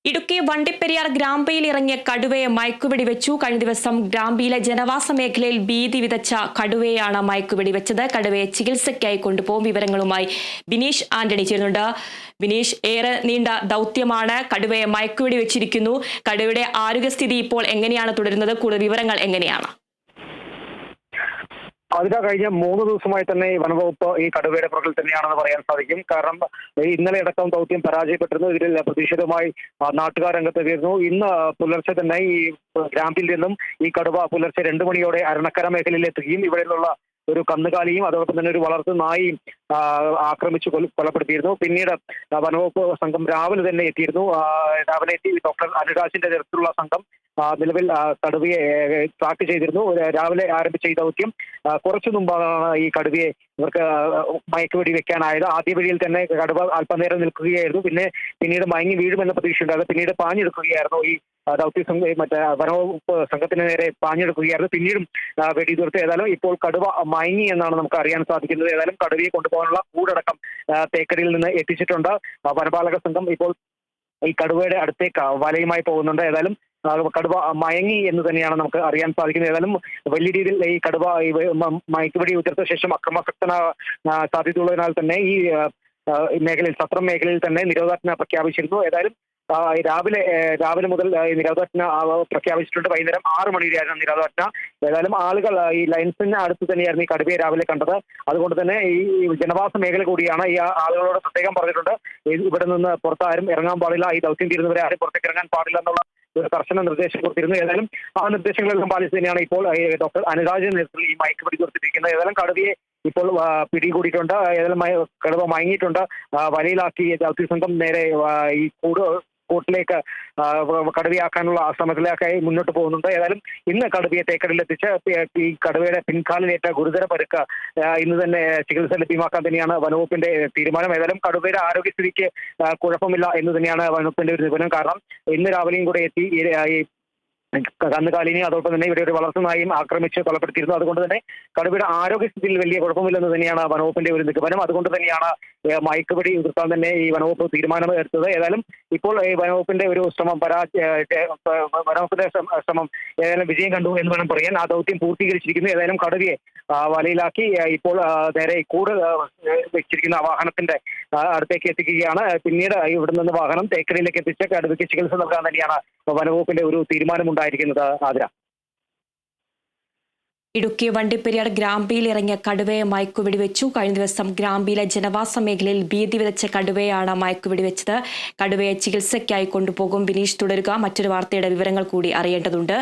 ഇടുക്കി വണ്ടിപ്പെരിയാർ ഗ്രാമ്പയിൽ ഇറങ്ങിയ കടുവയെ മയക്കുവെടി വെച്ചു. കഴിഞ്ഞ ദിവസം ഗ്രാമ്പിയിലെ ജനവാസ മേഖലയിൽ ഭീതി വിതച്ച കടുവയെയാണ് മയക്കുവെടി വെച്ചത്. കടുവയെ ചികിത്സയ്ക്കായി കൊണ്ടുപോകും. വിവരങ്ങളുമായി ബിനീഷ് ആന്റണി ചേരുന്നുണ്ട്. ബിനീഷ്, ഏറെ നീണ്ട ദൗത്യമാണ്. കടുവയെ മയക്കുവെടി വെച്ചിരിക്കുന്നു. കടുവയുടെ ആരോഗ്യസ്ഥിതി ഇപ്പോൾ എങ്ങനെയാണ് തുടരുന്നത്? കൂടുതൽ വിവരങ്ങൾ എങ്ങനെയാണ്? കഴിഞ്ഞ 3 ദിവസമായി തന്നെ ഈ വനംവകുപ്പ് ഈ കടുവയുടെ പുറകിൽ തന്നെയാണെന്ന് പറയാൻ സാധിക്കും. കാരണം ഇന്നലെ അടക്കം ദൗത്യം പരാജയപ്പെട്ടിരുന്നു. ഇതിൽ പ്രതിഷേധമായി നാട്ടുകാർ രംഗത്തെത്തിയിരുന്നു. ഇന്ന് പുലർച്ചെ തന്നെ ഈ ഗ്രാമ്പിൽ നിന്നും ഈ കടുവ പുലർച്ചെ 2 മണിയോടെ അരണക്കര മേഖലയിൽ എത്തുകയും ഇവിടെയുള്ള ഒരു കന്നുകാലിയും അതോടൊപ്പം തന്നെ ഒരു വളർത്തു നായയും ആക്രമിച്ചു കൊലപ്പെടുത്തിയിരുന്നു. പിന്നീട് വനവകുപ്പ് സംഘം രാവിലെ തന്നെ എത്തിയിരുന്നു. രാവിലെ എത്തി ഡോക്ടർ അനുരാജിന്റെ നേതൃത്വത്തിലുള്ള സംഘം നിലവിൽ കടുവയെ ട്രാക്ക് ചെയ്തിരുന്നു. രാവിലെ ആരംഭിച്ച ഈ ദൗത്യം കുറച്ചു മുമ്പാണ് ഈ കടുവയെ ഇവർക്ക് മയക്കുവെടി വെക്കാനായത്. ആദ്യ വഴിയിൽ തന്നെ കടുവ അല്പനേരം നിൽക്കുകയായിരുന്നു. പിന്നീട് മയങ്ങി വീഴുമെന്ന പ്രതീക്ഷയുണ്ടായത്. പിന്നീട് പാഞ്ഞെടുക്കുകയായിരുന്നു. ഈ ദൗത്യ മറ്റേ വനവകുപ്പ് സംഘത്തിന് നേരെ പാഞ്ഞെടുക്കുകയായിരുന്നു. പിന്നീടും വെടിയുതിർത്ത് ഏതായാലും ഇപ്പോൾ കടുവ മയങ്ങി എന്നാണ് നമുക്ക് അറിയാൻ സാധിക്കുന്നത്. ഏതായാലും കടുവയെ കൊണ്ടുപോകാനുള്ള കൂടടക്കം തേക്കടിയിൽ നിന്ന് എത്തിച്ചിട്ടുണ്ട്. വനപാലക സംഘം ഇപ്പോൾ ഈ കടുവയുടെ അടുത്തേക്ക് വലയുമായി പോകുന്നുണ്ട്. ഏതായാലും കടുവ മയങ്ങി എന്ന് തന്നെയാണ് നമുക്ക് അറിയാൻ സാധിക്കുന്നത്. ഏതായാലും വലിയ രീതിയിൽ ഈ കടുവ മയക്കുവെടി ഉതിർത്ത ശേഷം അക്രമാസക്തന സാധ്യതയുള്ളതിനാൽ തന്നെ ഈ മേഖലയിൽ സത്രം മേഖലയിൽ തന്നെ നിരോധനാജ്ഞ പ്രഖ്യാപിച്ചിരുന്നു. ഏതായാലും രാവിലെ മുതൽ നിരോധനാജ്ഞ പ്രഖ്യാപിച്ചിട്ടുണ്ട്. വൈകുന്നേരം 6 മണി വരെയായിരുന്നു നിരോധനാജ്ഞ. ഏതായാലും ആളുകൾ ഈ ലൈൻസിന് അടുത്ത് തന്നെയായിരുന്നു ഈ കടുവയെ രാവിലെ കണ്ടത്. അതുകൊണ്ട് തന്നെ ഈ ജനവാസ മേഖല കൂടിയാണ്. ഈ ആളുകളോട് പ്രത്യേകം പറഞ്ഞിട്ടുണ്ട്, ഇവിടെ നിന്ന് പുറത്താരും ഇറങ്ങാൻ പാടില്ല, ഈ ദൗത്യം തീരുന്നവരെ ആരും പുറത്തേക്ക് ഇറങ്ങാൻ പാടില്ല എന്നുള്ള ഒരു കർശന നിർദ്ദേശം കൊടുത്തിരുന്നു. ഏതായാലും ആ നിർദ്ദേശങ്ങളെല്ലാം പാലിച്ച് തന്നെയാണ് ഇപ്പോൾ ഡോക്ടർ അനുരാജിന്റെ നേതൃത്വത്തിൽ ഈ മയക്കുവെടി തീർത്തിരിക്കുന്നത്. ഏതായാലും കടുവയെ ഇപ്പോൾ പിടികൂടിയിട്ടുണ്ട്. ഏതായാലും കടുവ മയങ്ങിയിട്ടുണ്ട്. വലയിലാക്കി ദൗത്യ സംഘം നേരെ ഈ കൂട്ടിലേക്ക് കടുവയാക്കാനുള്ള ശ്രമത്തിലേക്കായി മുന്നോട്ട് പോകുന്നുണ്ട്. ഏതായാലും ഇന്ന് കടുവയെ തേക്കടിലെത്തിച്ച് ഈ കടുവയുടെ പിൻകാലിലേറ്റ ഗുരുതര പരുക്ക് ഇന്ന് തന്നെ ചികിത്സ ലഭ്യമാക്കാൻ തന്നെയാണ് വനവകുപ്പിന്റെ തീരുമാനം. ഏതായാലും കടുവയുടെ ആരോഗ്യസ്ഥിതിക്ക് കുഴപ്പമില്ല എന്ന് തന്നെയാണ് വനവകുപ്പിന്റെ ഒരു നിഗമനം. കാരണം ഇന്ന് രാവിലെയും കൂടെ എത്തി ഈ കന്നുകാലിനെയും അതോടൊപ്പം തന്നെ ഇവിടെ ഒരു വളർത്തുനായും ആക്രമിച്ച് കൊലപ്പെടുത്തിയിരുന്നു. അതുകൊണ്ട് തന്നെ കടുവയുടെ ആരോഗ്യസ്ഥിതിയിൽ വലിയ കുഴപ്പമില്ലെന്ന് തന്നെയാണ് വനവകുപ്പിന്റെ ഒരു നിഗമനം. അതുകൊണ്ട് തന്നെയാണ് മയക്കുവെടി ഉതിർത്താൻ തന്നെ ഈ വനവകുപ്പ് തീരുമാനം എടുത്തത്. ഏതായാലും ഇപ്പോൾ ഈ വനവകുപ്പിന്റെ ഒരു വനവകുപ്പിന്റെ ശ്രമം ഏതായാലും വിജയം കണ്ടു എന്ന് വേണം പറയാൻ. ആ ദൗത്യം പൂർത്തീകരിച്ചിരിക്കുന്നു. ഏതായാലും കടുവയെ വലയിലാക്കി ഇപ്പോൾ നേരെ കൂട് വെച്ചിരിക്കുന്ന വാഹനത്തിന്റെ അടുത്തേക്ക് എത്തിക്കുകയാണ്. പിന്നീട് ഇവിടെ നിന്ന് വാഹനം തേക്കടിയിലേക്ക് എത്തിച്ച് കടുവയ്ക്ക് ചികിത്സ നൽകാൻ തന്നെയാണ് വനവകുപ്പിന്റെ ഒരു തീരുമാനമുണ്ടായിരിക്കുന്നത്. ആതിര. ഇടുക്കി വണ്ടിപ്പെരിയാർ ഗ്രാമ്പിയിൽ ഇറങ്ങിയ കടുവയെ മയക്കുവെടി വെച്ചു. കഴിഞ്ഞ ദിവസം ഗ്രാമ്പിയിലെ ജനവാസ മേഖലയിൽ ഭീതി വിതച്ച കടുവയാണ് മയക്കുവെടി വെച്ചത്. കടുവയെ ചികിത്സയ്ക്കായി കൊണ്ടുപോകും. ബിനീഷ്, തുടരുക. മറ്റൊരു വാർത്തയുടെ വിവരങ്ങൾ കൂടി അറിയേണ്ടതുണ്ട്.